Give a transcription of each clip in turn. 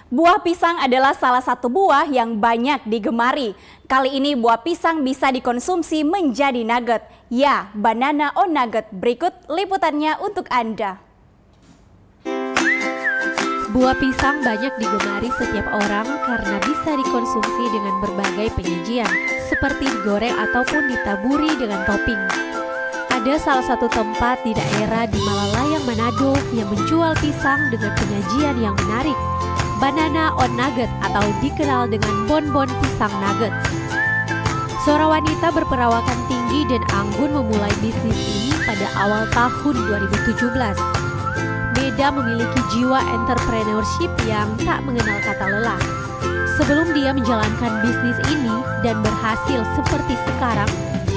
Buah pisang adalah salah satu buah yang banyak digemari. Kali ini buah pisang bisa dikonsumsi menjadi nugget. Ya, banana on nugget. Berikut liputannya untuk Anda. Buah pisang banyak digemari setiap orang karena bisa dikonsumsi dengan berbagai penyajian, seperti digoreng ataupun ditaburi dengan topping. Ada salah satu tempat di daerah di Malalayang, Manado yang menjual pisang dengan penyajian yang menarik. Banana on nugget atau dikenal dengan bonbon pisang nugget. Seorang wanita berperawakan tinggi dan anggun memulai bisnis ini pada awal tahun 2017. Beda memiliki jiwa entrepreneurship yang tak mengenal kata lelah. Sebelum dia menjalankan bisnis ini dan berhasil seperti sekarang,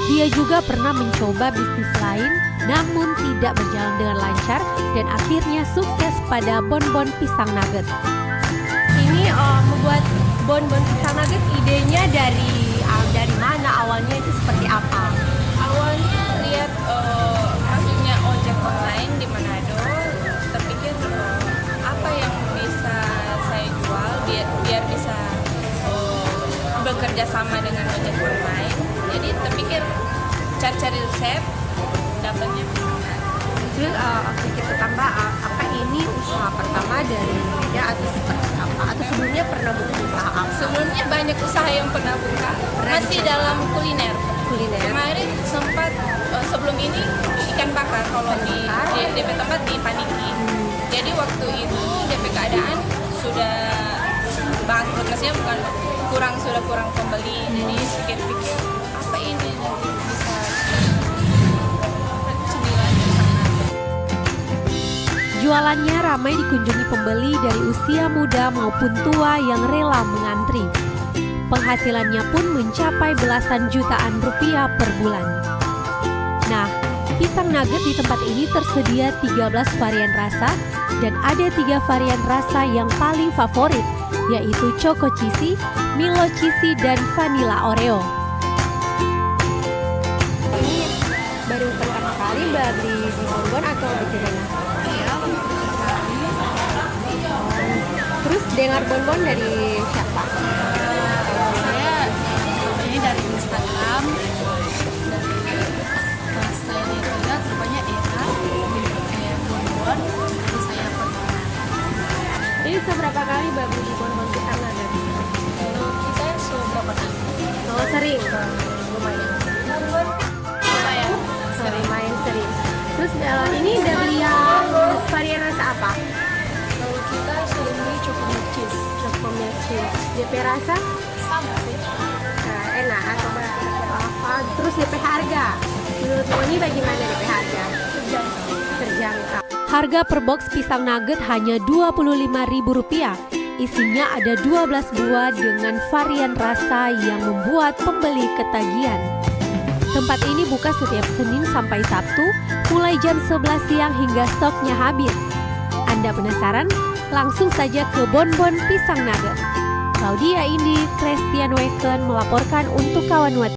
dia juga pernah mencoba bisnis lain namun tidak berjalan dengan lancar dan akhirnya sukses pada bonbon pisang nugget. Ini membuat bonbon pisang nugget, idenya dari mana, awalnya itu seperti apa? Awalnya lihat kasusnya ojek online di Manado, terpikir apa yang bisa saya jual biar bisa bekerja sama dengan ojek online. Jadi terpikir cari-cari resep, dapatnya pisang nugget. Terus kita tambah apa ini usaha pertama dari dia atau seperti apa? Atau sebelumnya pernah berusaha apa? Sebelumnya banyak usaha yang pernah buka, masih dalam kuliner. Kemarin sempat sebelum ini ikan bakar kalau di DP tempat di Paniki. Jadi waktu itu DP keadaan sudah bangkrut, maksudnya bukan kurang pembeli. Jadi pikir-pikir apa ini nanti bisa cemilan sana. Jualannya ramai dikunjungi pembeli dari usia muda maupun tua yang rela mengantri. Penghasilannya pun mencapai belasan jutaan rupiah per bulan. Nah, pisang nugget di tempat ini tersedia 13 varian rasa dan ada 3 varian rasa yang paling favorit, yaitu Choco Cheesy, Milo Cheesy, dan Vanilla Oreo. Ini baru pertama kali beli di bonbon atau bagaimana? Iya, Terus dengar bonbon dari siapa? saya ini dari Instagram, dari pas saya lihat rupanya bonbon, jadi saya pernah. Ini seberapa kali beli di bonbon pisang nugget? Kalau kita seberapa kali? Oh, sering? Lumayan sering. Lumayan sering. Terus ini udah beli yang varian rasa apa? Kalau kita sering beli choco milk cheese. Choco milk cheese. DP rasa? Sama sih. Enak atau apa? Terus DP harga? Menurut ini bagaimana DP harga? Terjangkau. Harga per box pisang nugget hanya Rp25.000. Isinya ada 12 buah dengan varian rasa yang membuat pembeli ketagihan. Tempat ini buka setiap Senin sampai Sabtu, mulai jam 11 siang hingga stoknya habis. Anda penasaran? Langsung saja ke bonbon pisang nugget. Claudia Indi, Christian Weken melaporkan untuk Kawan Wat.